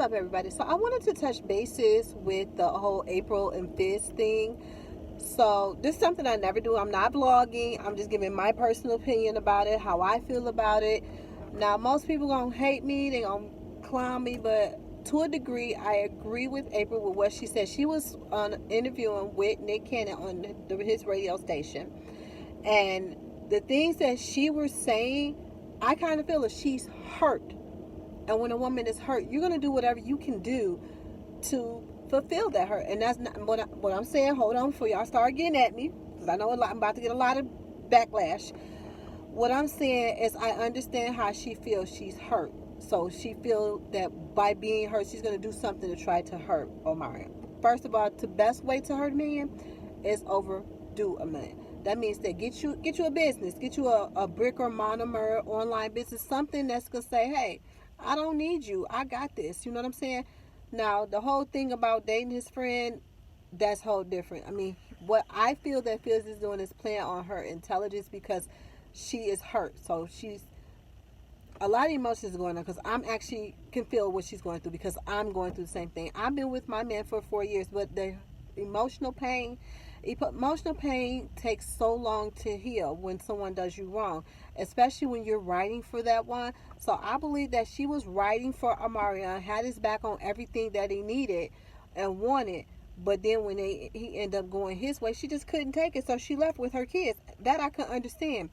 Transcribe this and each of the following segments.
up, everybody? So I wanted to touch bases with the whole April and Fizz thing. So this is something I never do. I'm not blogging. I'm just giving my personal opinion about it, how I feel about it. Now, most people gonna hate me. They gonna clown me, but to a degree, I agree with April with what she said. She was on interviewing with Nick Cannon on his radio station, and the things that she was saying, I kind of feel that she's hurt. And when a woman is hurt, you're gonna do whatever you can do to fulfill that hurt. And that's not what I'm saying. Hold on before y'all start getting at me, because I know I'm about to get a lot of backlash. What I'm saying is I understand how she feels. She's hurt. So she feels that by being hurt, she's going to do something to try to hurt Omarion. First of all, the best way to hurt a man is overdo a man. That means that get you a business, get you a brick or monomer online business, something that's gonna say, hey, I don't need you, I got this. You know what I'm saying? Now the whole thing about dating his friend, that's whole different. I mean, what I feel that Fizz is doing is playing on her intelligence because she is hurt. So she's a lot of emotions going on because I'm actually can feel what she's going through because I'm going through the same thing. I've been with my man for 4 years, but the emotional pain emotional pain takes so long to heal when someone does you wrong, especially when you're writing for that one. So I believe that she was writing for Amarion, had his back on everything that he needed and wanted, but then when he ended up going his way, she just couldn't take it, so she left with her kids. That I can understand.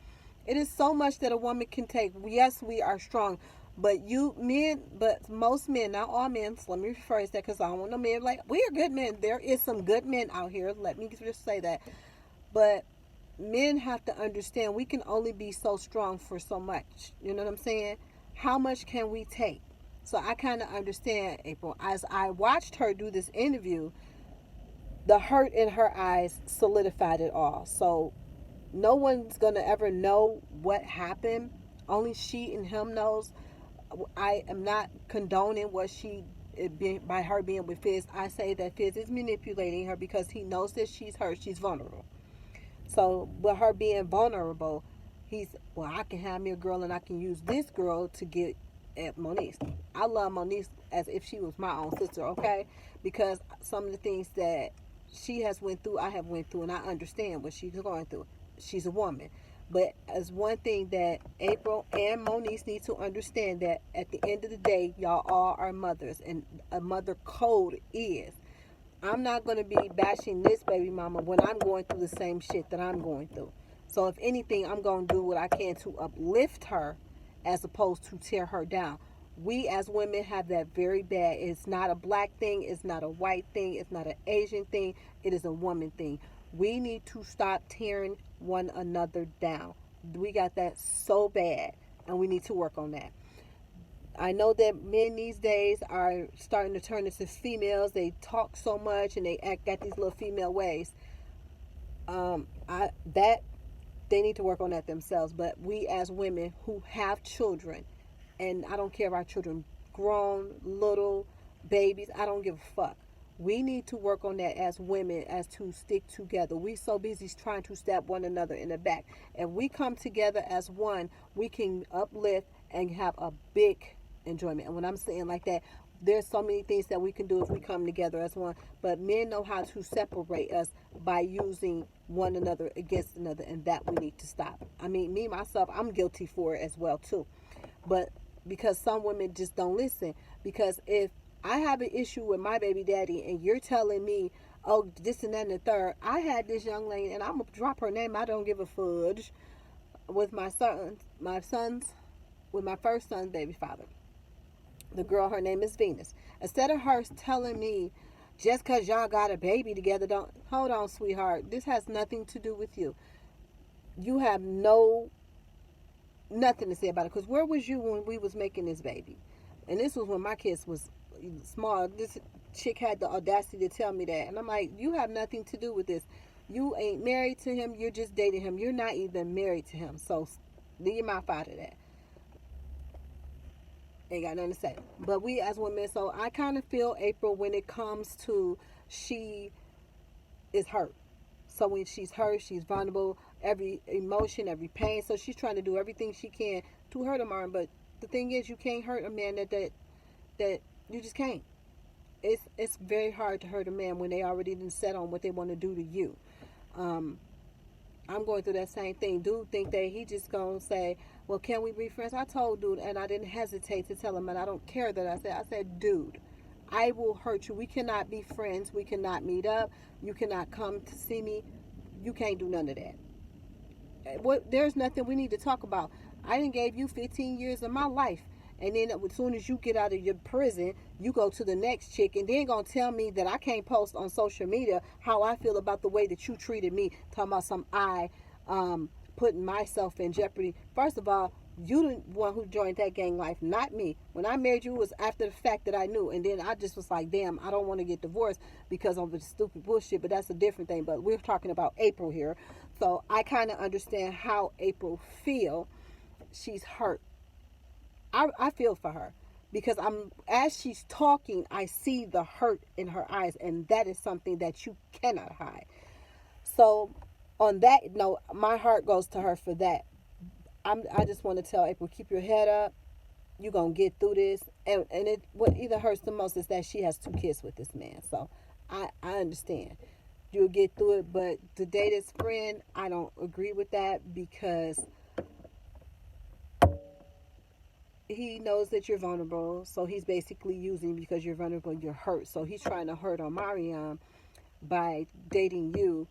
It is so much that a woman can take. Yes, we are strong, but you men, but most men, not all men. So let me rephrase that because I don't want no men like we are good men. There is some good men out here. Let me just say that. But men have to understand we can only be so strong for so much. You know what I'm saying? How much can we take? So I kind of understand April. As I watched her do this interview, the hurt in her eyes solidified it all. So no one's gonna ever know what happened. Only she and him knows. I am not condoning what she by her being with Fizz. I say that Fizz is manipulating her because he knows that she's hurt. She's vulnerable. So with her being vulnerable, he's I can have me a girl and I can use this girl to get at Monique. I love Monique as if she was my own sister, okay? Because some of the things that she has went through, I have went through, and I understand what she's going through. She's a woman. But as one thing that April and Monique need to understand that at the end of the day, y'all all are mothers, and a mother code is I'm not going to be bashing this baby mama when I'm going through the same shit that I'm going through. So if anything, I'm going to do what I can to uplift her as opposed to tear her down. We as women have that very bad. It's not a black thing. It's not a white thing. It's not an Asian thing. It is a woman thing. We need to stop tearing one another down. We got that so bad, and we need to work on that. I know that men these days are starting to turn into females. They talk so much and they act got these little female ways. I that they need to work on that themselves. But we as women who have children, and I don't care if our children grown, little, babies, I don't give a fuck. We need to work on that as women, as to stick together. We so busy trying to stab one another in the back. If we come together as one, we can uplift and have a big enjoyment. And when I'm saying like that, there's so many things that we can do if we come together as one. But men know how to separate us by using one another against another, and that we need to stop. I mean, me myself, I'm guilty for it as well too. But because some women just don't listen. Because if I have an issue with my baby daddy and you're telling me, oh, this and that and the third, I had this young lady, and I'm gonna drop her name, I don't give a fudge, with with my first son's baby father. The girl, her name is Venus. Instead of her telling me, just because y'all got a baby together, don't, hold on, sweetheart, this has nothing to do with you. You have nothing to say about it, because where was you when we was making this baby? And this was when my kids was small. This chick had the audacity to tell me that, and I'm like, you have nothing to do with this. You ain't married to him, you're just dating him, you're not even married to him. So leave your mouth out of that. Ain't got nothing to say. But we as women, so I kind of feel April when it comes to she is hurt. So when she's hurt, she's vulnerable, every emotion, every pain. So she's trying to do everything she can to hurt a man. But the thing is, you can't hurt a man that You just can't. It's very hard to hurt a man when they already didn't set on what they want to do to you. Um, I'm going through that same thing. Dude think that he just gonna say, well, can we be friends? I told dude, and I didn't hesitate to tell him, and I don't care that I said, dude, I will hurt you. We cannot be friends. We cannot meet up. You cannot come to see me. You can't do none of that. What? There's nothing we need to talk about. I didn't gave you 15 years of my life, and then as soon as you get out of your prison, you go to the next chick, and then gonna tell me that I can't post on social media how I feel about the way that you treated me. Talking about some putting myself in jeopardy. First of all, you the one who joined that gang life, not me. When I married you, it was after the fact that I knew, and then I just was like, damn, I don't want to get divorced because of the stupid bullshit. But that's a different thing. But we're talking about April here, so I kind of understand how April feel. She's hurt. I feel for her because I'm as she's talking, I see the hurt in her eyes, and that is something that you cannot hide. So, on that note, my heart goes to her for that. I just want to tell April, keep your head up. You're gonna get through this, and it what either hurts the most is that she has 2 kids with this man. So, I understand. You'll get through it, but to date his friend, I don't agree with that because he knows that you're vulnerable. So he's basically using because you're vulnerable, you're hurt. So he's trying to hurt on Mariam by dating you,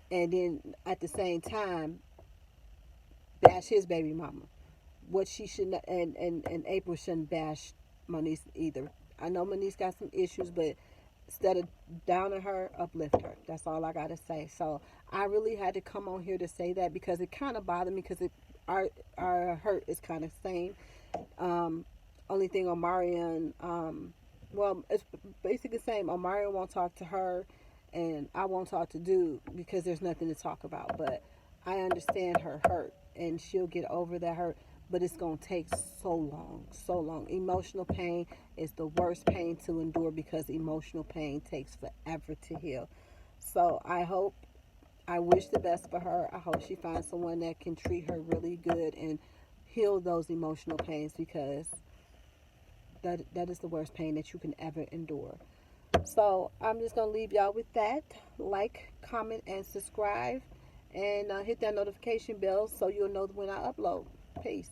and then at the same time bash his baby mama. What she shouldn't, and April shouldn't bash Moniece either. I know Moniece got some issues, but instead of downing her, uplift her. That's all I gotta say. So I really had to come on here to say that because it kind of bothered me because our hurt is kind of same. Um, Only thing on Marion, well, it's basically the same. Omarion won't talk to her, and I won't talk to Dude because there's nothing to talk about. But I understand her hurt, and she'll get over that hurt. But it's gonna take so long, so long. Emotional pain is the worst pain to endure because emotional pain takes forever to heal. So I wish the best for her. I hope she finds someone that can treat her really good and heal those emotional pains because that is the worst pain that you can ever endure. So I'm just gonna leave y'all with that. Like, comment, and subscribe, and hit that notification bell so you'll know when I upload. Peace.